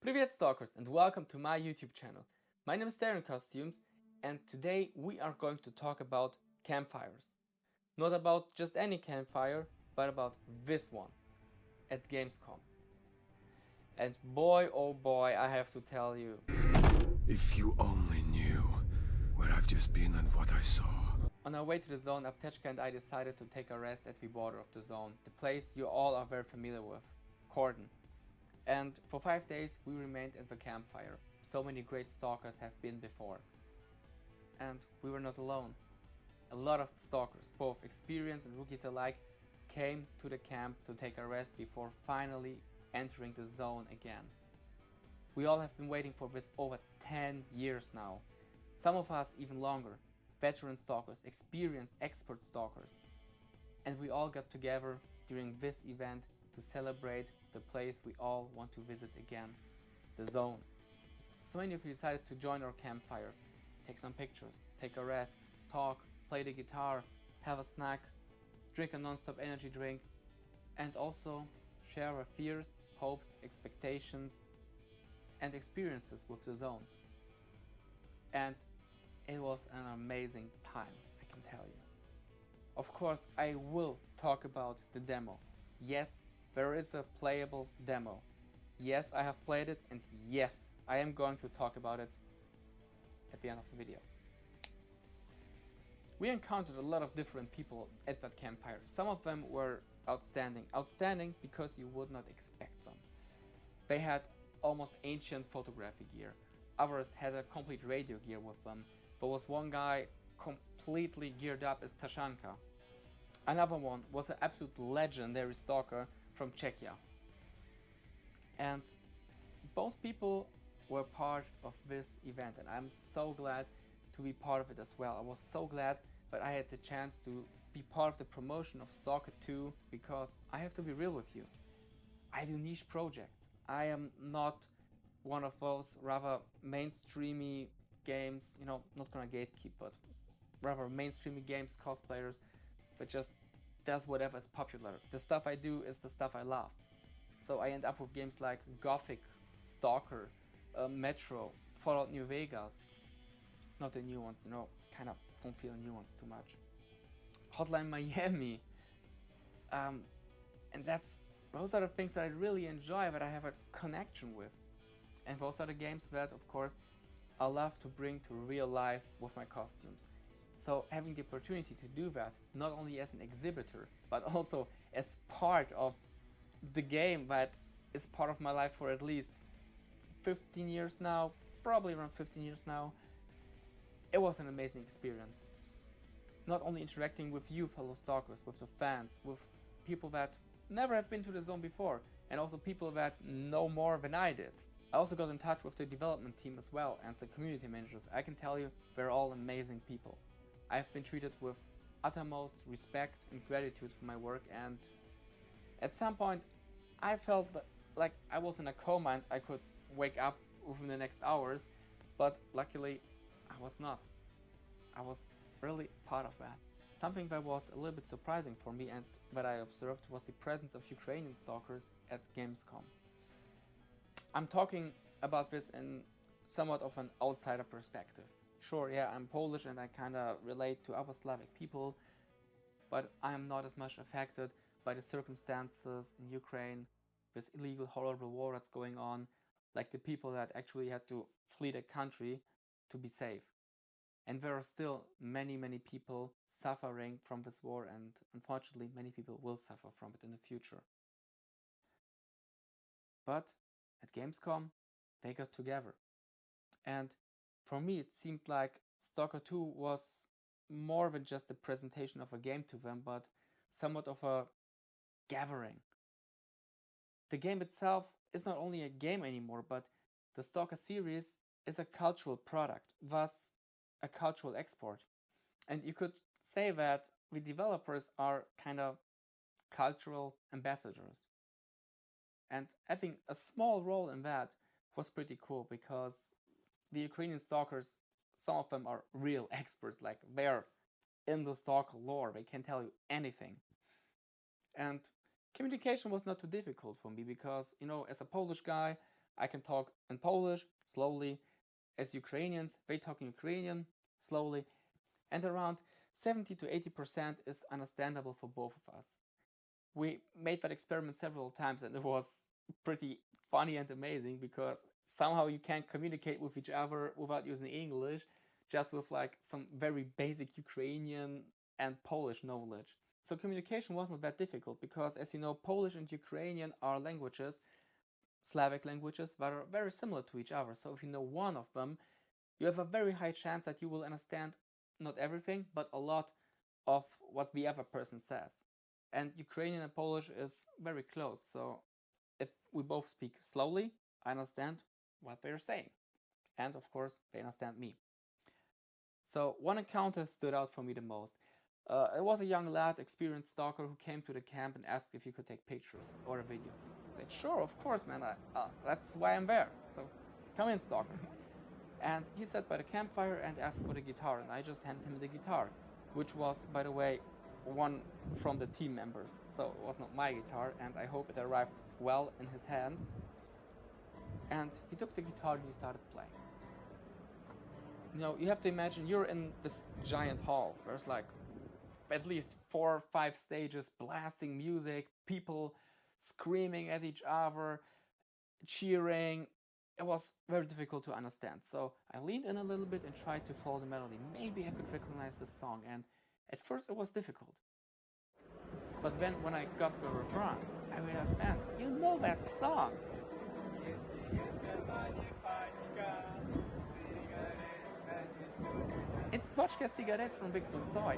Привет, stalkers, and welcome to my YouTube channel. My name is Darren Costumes, and today we are going to talk about campfires. Not about just any campfire, but about this one at Gamescom. And boy, oh boy, I have to tell you. If you only knew where I've just been and what I saw. On our way to the zone, Aptechka and I decided to take a rest at the border of the zone, the place you all are very familiar with, Cordon. And for 5 days we remained at the campfire. So many great stalkers have been before. And we were not alone. A lot of stalkers, both experienced and rookies alike, came to the camp to take a rest before finally entering the zone again. We all have been waiting for this over 10 years now. Some of us even longer. Veteran stalkers, experienced expert stalkers. And we all got together during this event to celebrate the place we all want to visit again, the zone. So many of you decided to join our campfire, take some pictures, take a rest, talk, play the guitar, have a snack, drink a non-stop energy drink, and also share our fears, hopes, expectations, and experiences with the zone. And it was an amazing time, I can tell you. Of course, I will talk about the demo. Yes, there is a playable demo. Yes, I have played it, and yes, I am going to talk about it at the end of the video. We encountered a lot of different people at that campfire. Some of them were outstanding. Outstanding because you would not expect them. They had almost ancient photography gear. Others had a complete radio gear with them. There was one guy completely geared up as Tashanka. Another one was an absolute legendary stalker from Czechia. And both people were part of this event, and I'm so glad to be part of it as well. I was so glad that I had the chance to be part of the promotion of Stalker 2, because I have to be real with you. I do niche projects. I am not one of those rather mainstreamy games, not gonna gatekeep, but rather mainstreamy games cosplayers that just does whatever is popular. The stuff I do is the stuff I love. So I end up with games like Gothic, Stalker, Metro, Fallout New Vegas. Not the new ones, kind of don't feel the new ones too much. Hotline Miami. And those are the things that I really enjoy, that I have a connection with. And those are the games that, of course, I love to bring to real life with my costumes. So having the opportunity to do that, not only as an exhibitor, but also as part of the game that is part of my life for at least 15 years now, probably around 15 years now, it was an amazing experience. Not only interacting with you fellow stalkers, with the fans, with people that never have been to the zone before, and also people that know more than I did. I also got in touch with the development team as well, and the community managers. I can tell you, they're all amazing people. I've been treated with uttermost respect and gratitude for my work, and at some point I felt like I was in a coma and I could wake up within the next hours, but luckily I was not. I was really part of that. Something that was a little bit surprising for me and that I observed was the presence of Ukrainian stalkers at Gamescom. I'm talking about this in somewhat of an outsider perspective. Sure, yeah, I'm Polish and I kinda relate to other Slavic people, but I am not as much affected by the circumstances in Ukraine, this illegal, horrible war that's going on, like the people that actually had to flee the country to be safe. And there are still many, many people suffering from this war, and unfortunately many people will suffer from it in the future. But at Gamescom, they got together. And for me, it seemed like Stalker 2 was more than just a presentation of a game to them, but somewhat of a gathering. The game itself is not only a game anymore, but the Stalker series is a cultural product, thus a cultural export. And you could say that the developers are kind of cultural ambassadors. And I think a small role in that was pretty cool, because the Ukrainian stalkers, some of them are real experts, like they're in the stalker lore, they can tell you anything. And communication was not too difficult for me because, as a Polish guy, I can talk in Polish slowly. As Ukrainians, they talk in Ukrainian slowly. And around 70 to 80% is understandable for both of us. We made that experiment several times and it was pretty funny and amazing because somehow you can communicate with each other without using English, just with like some very basic Ukrainian and Polish knowledge. So communication wasn't that difficult because, as you know, Polish and Ukrainian are languages, Slavic languages, that are very similar to each other. So if you know one of them, you have a very high chance that you will understand not everything, but a lot of what the other person says. And Ukrainian and Polish is very close, so if we both speak slowly, I understand what they're saying. And of course, they understand me. So one encounter stood out for me the most. It was a young lad, experienced stalker, who came to the camp and asked if he could take pictures or a video. I said, sure, of course, man, that's why I'm there. So come in, stalker. And he sat by the campfire and asked for the guitar, and I just handed him the guitar, which was, by the way, one from the team members, so it was not my guitar, and I hope it arrived well in his hands. And he took the guitar and he started playing. You know, you have to imagine you're in this giant hall. There's like at least 4 or 5 stages, blasting music, people screaming at each other, cheering. It was very difficult to understand, so I leaned in a little bit and tried to follow the melody. Maybe I could recognize the song, and at first it was difficult. But then when I got the refrain, I realized, man, you know that song. It's Paczka Cigarette from Victor Zoy.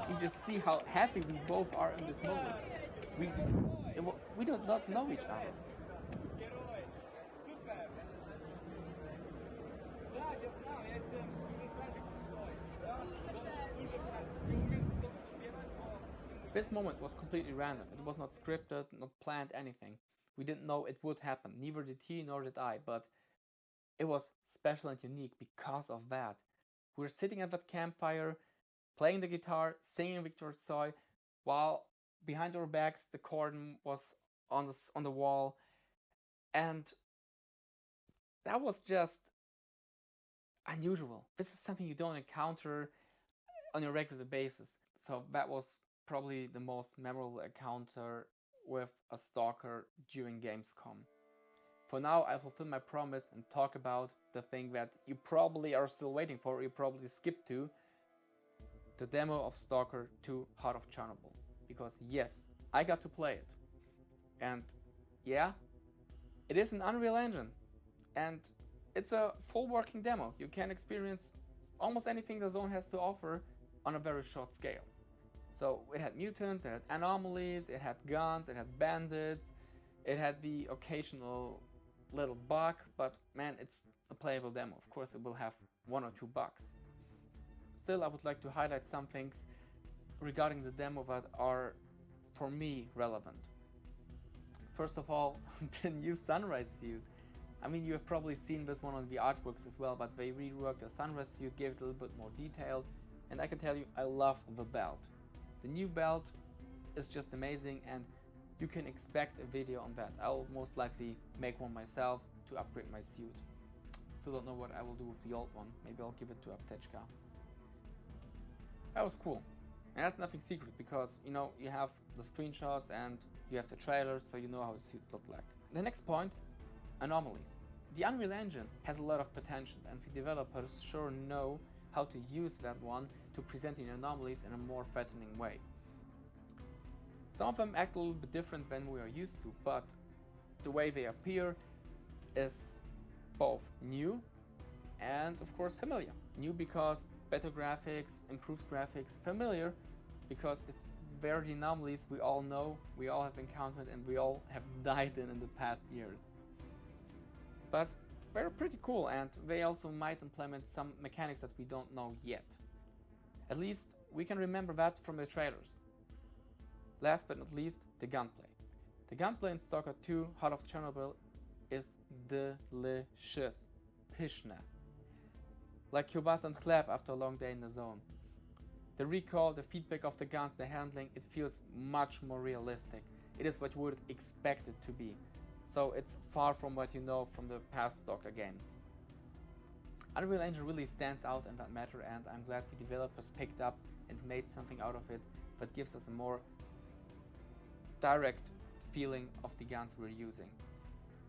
You just see how happy we both are in this moment. We do not know each other. This moment was completely random. It was not scripted, not planned, anything. We didn't know it would happen. Neither did he, nor did I, but it was special and unique because of that. We were sitting at that campfire, playing the guitar, singing Victor Tsoi, while behind our backs the cordon was on the wall, and that was just unusual. This is something you don't encounter on a regular basis. So that was probably the most memorable encounter with a stalker during Gamescom. For now, I fulfill my promise and talk about the thing that you probably are still waiting for, or you probably skipped to, the demo of S.T.A.L.K.E.R.2 Heart of Chornobyl. Because yes, I got to play it. And yeah, it is an Unreal Engine. And it's a full working demo. You can experience almost anything the zone has to offer on a very short scale. So it had mutants, it had anomalies, it had guns, it had bandits, it had the occasional little bug, but man, it's a playable demo. Of course it will have 1 or 2 bugs. Still, I would like to highlight some things regarding the demo that are, for me, relevant. First of all, the new sunrise suit. I mean, you have probably seen this one on the artworks as well, but they reworked the sunrise suit, gave it a little bit more detail, and I can tell you, I love the belt. The new belt is just amazing, and you can expect a video on that. I'll most likely make one myself to upgrade my suit. Still don't know what I will do with the old one. Maybe I'll give it to Apteczka. That was cool. And that's nothing secret because, you know, you have the screenshots and you have the trailers, so you know how the suits look like. The next point, anomalies. The Unreal Engine has a lot of potential, and the developers sure know how to use that one to present the anomalies in a more threatening way. Some of them act a little bit different than we are used to, but the way they appear is both new and of course familiar. New because better graphics, improved graphics. Familiar because it's very anomalies we all know, we all have encountered, and we all have died in the past years. But they're pretty cool, and they also might implement some mechanics that we don't know yet. At least we can remember that from the trailers. Last but not least, the gunplay. The gunplay in S.T.A.L.K.E.R.2 Heart of Chornobyl is delicious. Pyszne. like kielbasa and chleb after a long day in the zone. The recoil, the feedback of the guns, the handling, it feels much more realistic. It is what you would expect it to be. So it's far from what you know from the past Stalker games. Unreal Engine really stands out in that matter, and I'm glad the developers picked up and made something out of it that gives us a more direct feeling of the guns we're using.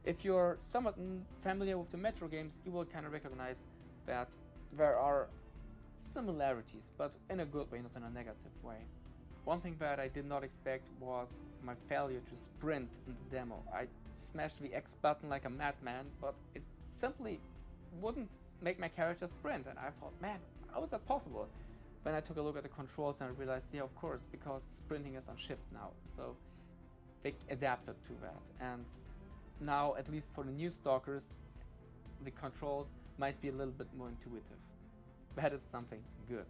If you're somewhat familiar with the Metro games, you will kind of recognize that there are similarities, but in a good way, not in a negative way. One thing that I did not expect was my failure to sprint in the demo. I smashed the X button like a madman, but it simply wouldn't make my character sprint, and I thought, man, how is that possible? Then I took a look at the controls and I realized, yeah, of course, because sprinting is on shift now, so they adapted to that. And now, at least for the new Stalkers, the controls might be a little bit more intuitive. That is something good.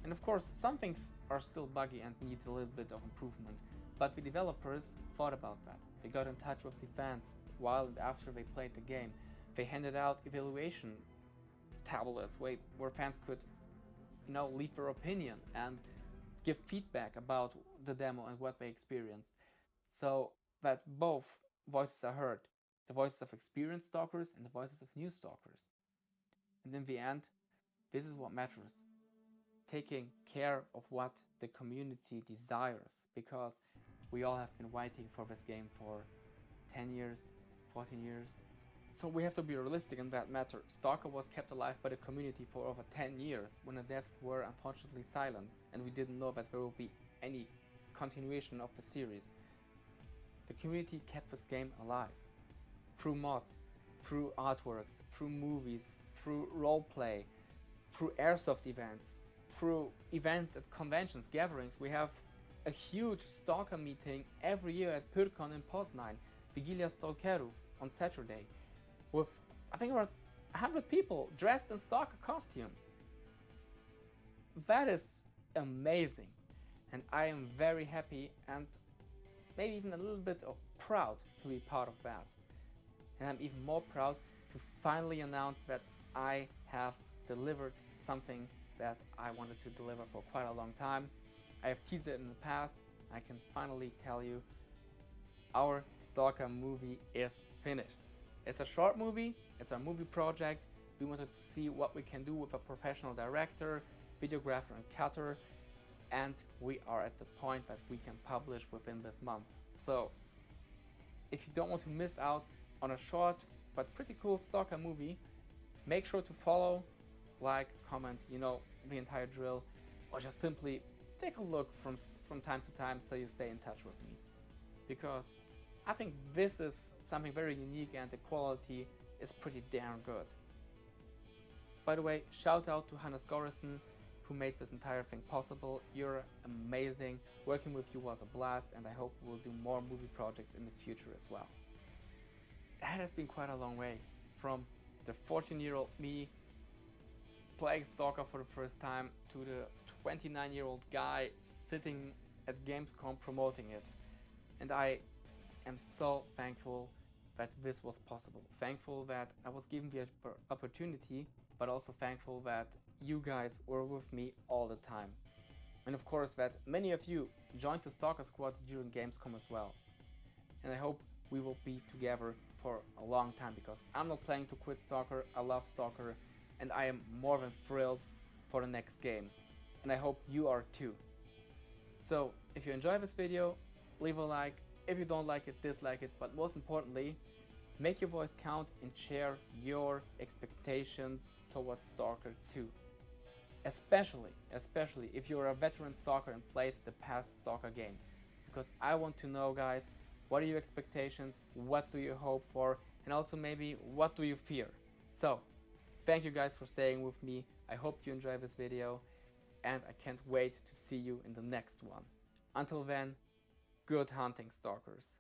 And of course, some things are still buggy and need a little bit of improvement, but the developers thought about that. They got in touch with the fans while and after they played the game. They handed out evaluation tablets where fans could, leave their opinion and give feedback about the demo and what they experienced, so that both voices are heard, the voices of experienced stalkers and the voices of new stalkers. And in the end, this is what matters, taking care of what the community desires, because we all have been waiting for this game for 10 years, 14 years. So we have to be realistic in that matter. Stalker was kept alive by the community for over 10 years when the devs were unfortunately silent and we didn't know that there will be any continuation of the series. The community kept this game alive through mods, through artworks, through movies, through roleplay, through airsoft events, through events at conventions, gatherings. We have a huge Stalker meeting every year at PyRCon in Poznan, Vigilia S.T.A.L.K.E.R.2 on Saturday, with I think about 100 people dressed in Stalker costumes. That is amazing, and I am very happy and maybe even a little bit proud to be part of that. And I'm even more proud to finally announce that I have delivered something that I wanted to deliver for quite a long time. I have teased it in the past. I can finally tell you, our Stalker movie is finished. It's a short movie, it's a movie project. We wanted to see what we can do with a professional director, videographer and cutter, and we are at the point that we can publish within this month. So if you don't want to miss out on a short but pretty cool Stalker movie, make sure to follow, like, comment, the entire drill, or just simply take a look from time to time so you stay in touch with me. Because I think this is something very unique and the quality is pretty damn good. By the way, shout out to Hannes Gorrison, who made this entire thing possible. You're amazing. Working with you was a blast, and I hope we'll do more movie projects in the future as well. That has been quite a long way from the 14-year-old me playing Stalker for the first time to the 29-year-old guy sitting at Gamescom promoting it. And I am so thankful that this was possible. Thankful that I was given the opportunity, but also thankful that you guys were with me all the time. And of course that many of you joined the Stalker squad during Gamescom as well. And I hope we will be together for a long time, because I'm not planning to quit Stalker. I love Stalker and I am more than thrilled for the next game. And I hope you are too. So if you enjoy this video, leave a like. If you don't like it, dislike it, but most importantly, make your voice count and share your expectations towards Stalker 2. Especially if you're a veteran Stalker and played the past Stalker games. Because I want to know, guys, what are your expectations, what do you hope for, and also maybe what do you fear? So, thank you guys for staying with me. I hope you enjoy this video, and I can't wait to see you in the next one. Until then, good hunting, Stalkers.